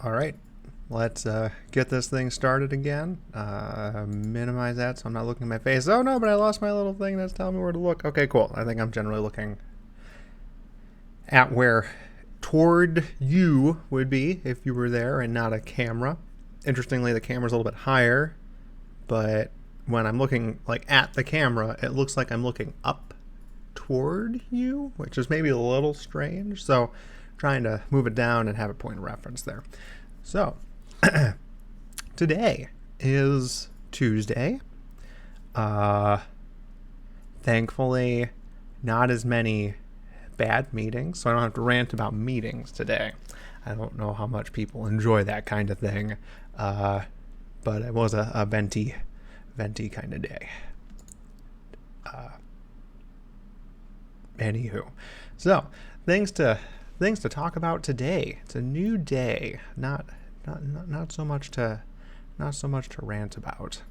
All right, let's get this thing started again. Minimize that so I'm not looking at my face. Oh no, but I lost my little thing that's telling me where to look. Okay, cool. I think I'm generally looking at where toward you would be if you were there and not a camera. Interestingly, the camera's a little bit higher, but when I'm looking like at the camera, it looks like I'm looking up toward you, which is maybe a little strange. So trying to move it down and have a point of reference there. So today is Tuesday. Uh, Thankfully, not as many bad meetings, so I don't have to rant about meetings today. I don't know how much people enjoy that kind of thing, but it was a venti kind of day. Anywho, so things to talk about today. It's a new day. Not so much to rant about.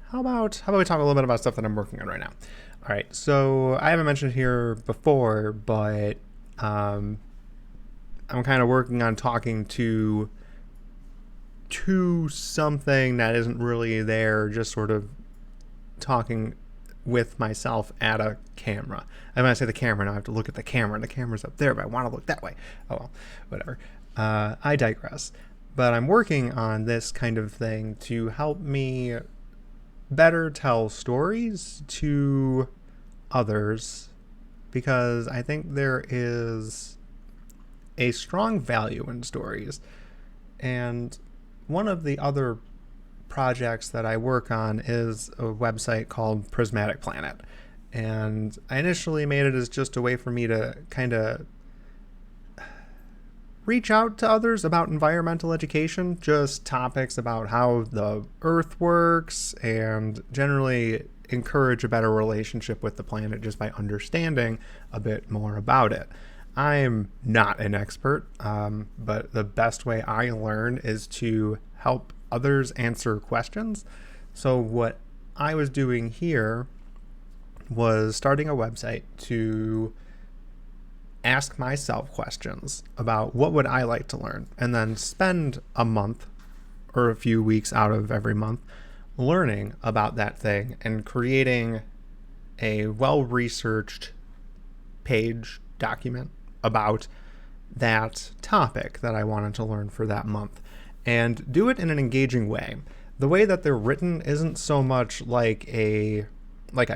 How about we talk a little bit about stuff that I'm working on right now? All right. So I haven't mentioned here before, but I'm kind of working on talking to something that isn't really there, just sort of talking with myself at a camera. And when I say the camera, now I have to look at the camera. The camera's up there, but I want to look that way. Oh well, whatever. I digress. But I'm working on this kind of thing to help me better tell stories to others, because I think there is a strong value in stories. And one of the other projects that I work on is a website called Prismatic Planet. And I initially made it as just a way for me to kind of reach out to others about environmental education, just topics about how the earth works, and generally encourage a better relationship with the planet just by understanding a bit more about it. I'm not an expert, but the best way I learn is to help others answer questions. So what I was doing here was starting a website to ask myself questions about what would I like to learn, and then spend a month or a few weeks out of every month learning about that thing and creating a well-researched page document about that topic that I wanted to learn for that month, and do it in an engaging way. The way that they're written isn't so much like a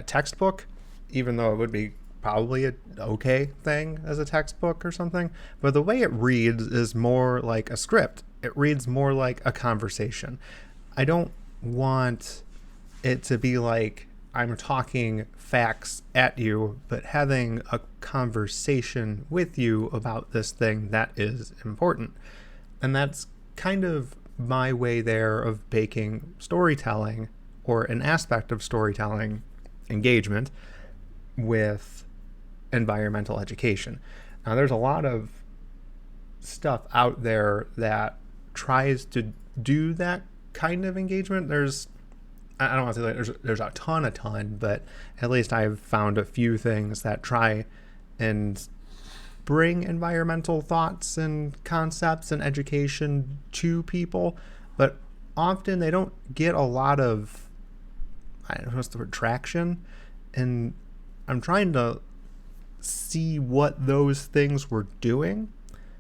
textbook, even though it would be probably an okay thing as a textbook or something, but the way it reads is more like a script. It reads more like a conversation. I don't want it to be like I'm talking facts at you, but having a conversation with you about this thing that is important. And that's kind of my way there of baking storytelling, or an aspect of storytelling engagement, with environmental education. Now, there's a lot of stuff out there that tries to do that kind of engagement. I don't want to say like there's a ton, but at least I've found a few things that try and bring environmental thoughts and concepts and education to people, but often they don't get a lot of, I don't know what's the word, traction. And I'm trying to see what those things were doing,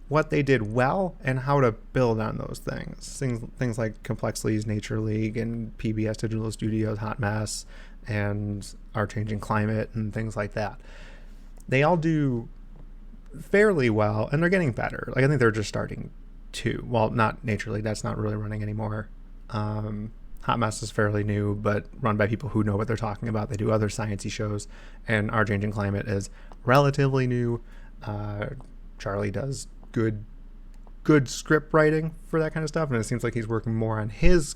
what they did well, and how to build on those things. Things like Complexly's Nature League and PBS Digital Studios Hot Mess and Our Changing Climate and things like that. They all do fairly well, and they're getting better. Like, I think they're just starting to. Well, not Nature League, that's not really running anymore. Hot Mess is fairly new, but run by people who know what they're talking about. They do other sciencey shows, and Our Changing Climate is relatively new. Charlie does good script writing for that kind of stuff, and it seems like he's working more on his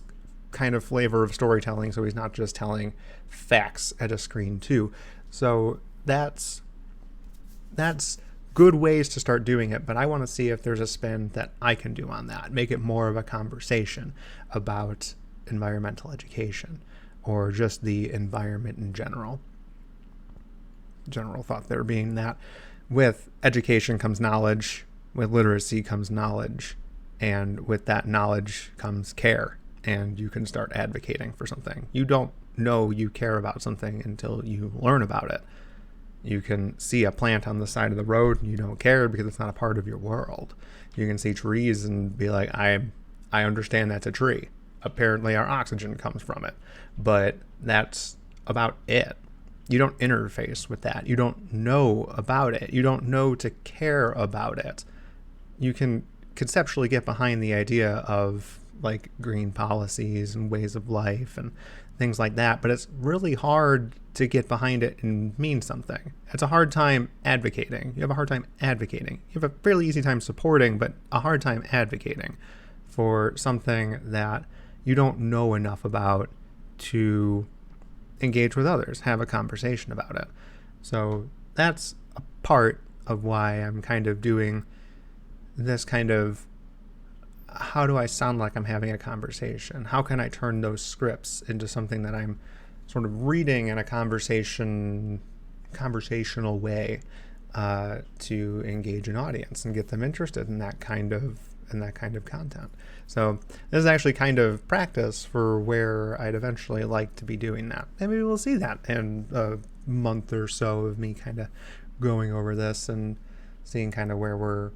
kind of flavor of storytelling, so he's not just telling facts at a screen too. So that's good ways to start doing it, but I want to see if there's a spin that I can do on that, make it more of a conversation about environmental education, or just the environment in general thought there being that with education comes knowledge, with literacy comes knowledge, and with that knowledge comes care, and you can start advocating for something. You don't know you care about something until you learn about it. You can see a plant on the side of the road and you don't care because it's not a part of your world. You can see trees and be like, I understand that's a tree. Apparently our oxygen comes from it. But that's about it. You don't interface with that. You don't know about it. You don't know to care about it. You can conceptually get behind the idea of like green policies and ways of life and things like that, but it's really hard to get behind it and mean something. It's a hard time advocating. You have a hard time advocating. You have a fairly easy time supporting, but a hard time advocating for something that you don't know enough about to engage with others, have a conversation about it. So that's a part of why I'm kind of doing this kind of, how do I sound like I'm having a conversation? How can I turn those scripts into something that I'm sort of reading in a conversational way to engage an audience and get them interested in that kind of content. So this is actually kind of practice for where I'd eventually like to be doing that. And maybe we'll see that in a month or so of me kind of going over this and seeing kind of where we're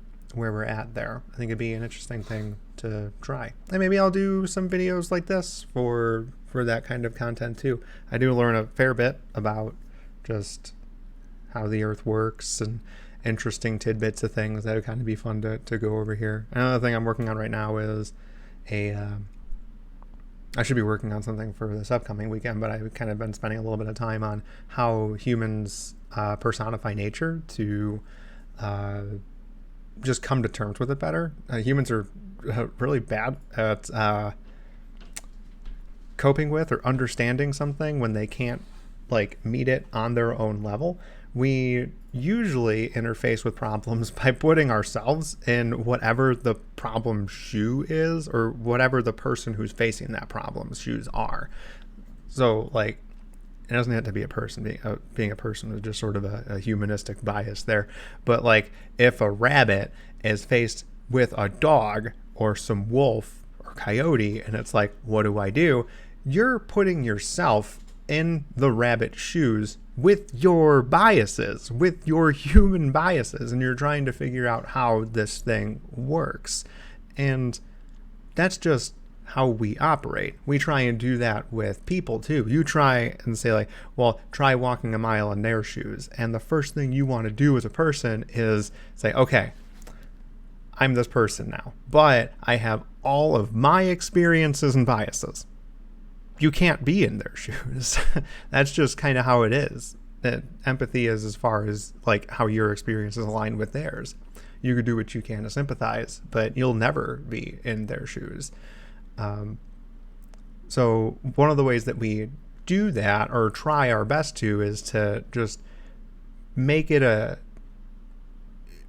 at there. I think it'd be an interesting thing to try. And maybe I'll do some videos like this for that kind of content too. I do learn a fair bit about just how the earth works and interesting tidbits of things that would kind of be fun to go over here. Another thing I'm working on right now is I should be working on something for this upcoming weekend, but I've kind of been spending a little bit of time on how humans personify nature to just come to terms with it better. Humans are really bad at coping with or understanding something when they can't like meet it on their own level. We usually interface with problems by putting ourselves in whatever the problem shoe is, or whatever the person who's facing that problem's shoes are. So like, it doesn't have to be a person. Being a person is just sort of a humanistic bias there. But like, if a rabbit is faced with a dog or some wolf or coyote, and it's like, what do I do? You're putting yourself in the rabbit's shoes with your biases, with your human biases, and you're trying to figure out how this thing works. And that's just how we operate. We try and do that with people too. You try and say like, well, try walking a mile in their shoes. And the first thing you want to do as a person is say, okay, I'm this person now, but I have all of my experiences and biases. You can't be in their shoes. That's just kind of how it is. That empathy is as far as like how your experiences align with theirs. You could do what you can to sympathize, but you'll never be in their shoes. So one of the ways that we do that, or try our best to, is to just make it a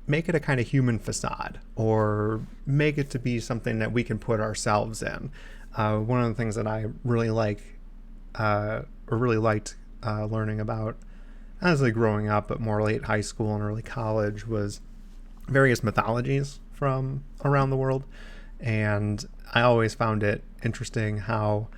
kind of human facade, or make it to be something that we can put ourselves in. One of the things that I really like, or really liked learning about as like growing up, but more late high school and early college, was various mythologies from around the world. And I always found it interesting how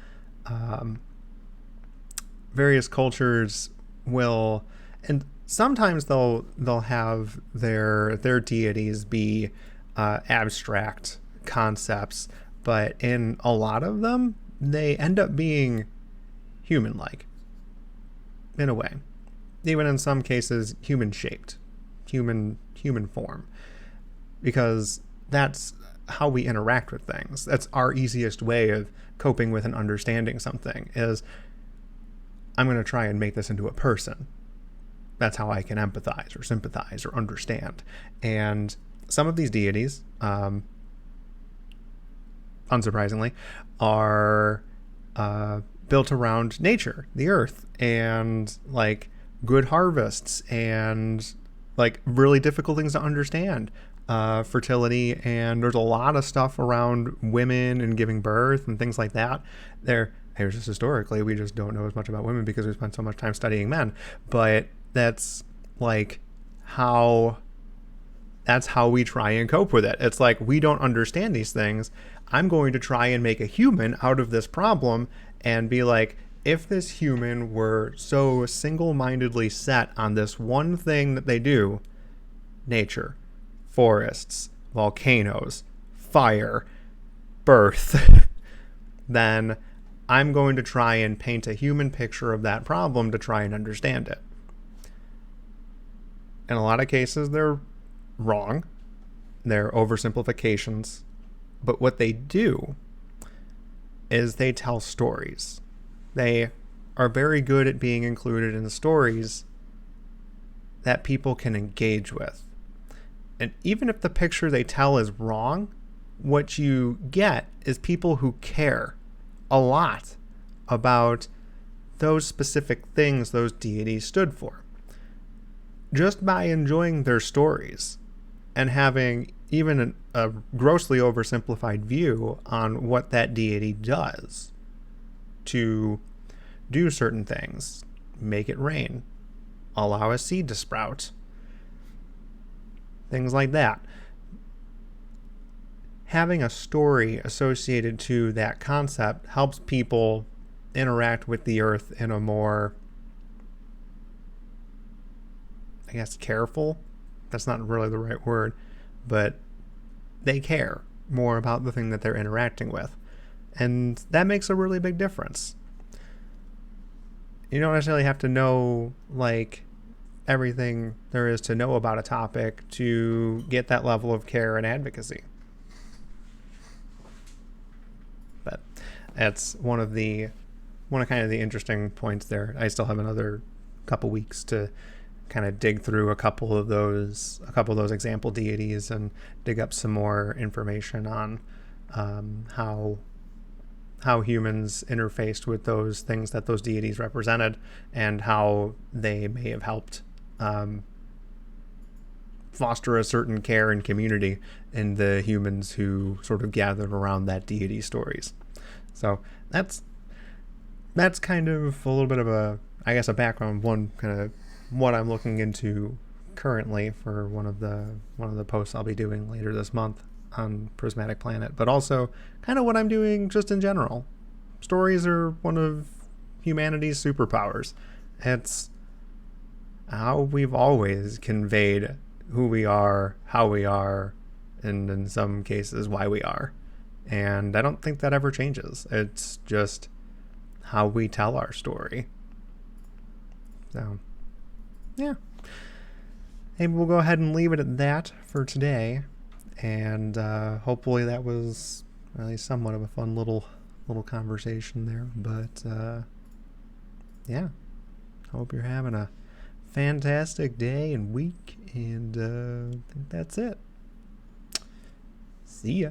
various cultures will, and sometimes they'll have their deities be abstract concepts, but in a lot of them, they end up being human-like, in a way. Even in some cases, human-shaped, human form, because that's how we interact with things. That's our easiest way of coping with and understanding something, is I'm going to try and make this into a person. That's how I can empathize or sympathize or understand. And some of these deities, unsurprisingly, are built around nature, the earth, and like good harvests, and like really difficult things to understand, fertility, and there's a lot of stuff around women and giving birth and things like that. There's just historically, we just don't know as much about women because we spend so much time studying men, but that's like how That's how we try and cope with it. It's like, we don't understand these things. I'm going to try and make a human out of this problem and be like, if this human were so single-mindedly set on this one thing that they do, nature, forests, volcanoes, fire, birth, then I'm going to try and paint a human picture of that problem to try and understand it. In a lot of cases, they're wrong. They're oversimplifications. But what they do is they tell stories. They are very good at being included in stories that people can engage with. And even if the picture they tell is wrong, what you get is people who care a lot about those specific things those deities stood for. Just by enjoying their stories and having even a grossly oversimplified view on what that deity does to do certain things, make it rain, allow a seed to sprout, things like that. Having a story associated to that concept helps people interact with the earth in a more, I guess, careful. That's not really the right word, but they care more about the thing that they're interacting with. And that makes a really big difference. You don't necessarily have to know, like, everything there is to know about a topic to get that level of care and advocacy. But that's one of kind of the interesting points there. I still have another couple weeks to kind of dig through a couple of those example deities and dig up some more information on how humans interfaced with those things that those deities represented, and how they may have helped foster a certain care and community in the humans who sort of gathered around that deity stories. So that's kind of a little bit of a background, one kind of what I'm looking into currently for one of the posts I'll be doing later this month on Prismatic Planet, but also kind of what I'm doing just in general. Stories are one of humanity's superpowers. It's how we've always conveyed who we are, how we are, and in some cases why we are. And I don't think that ever changes. It's just how we tell our story. So, yeah. Maybe we'll go ahead and leave it at that for today. And hopefully that was at least somewhat of a fun little conversation there. But yeah, hope you're having a fantastic day and week. And I think that's it. See ya.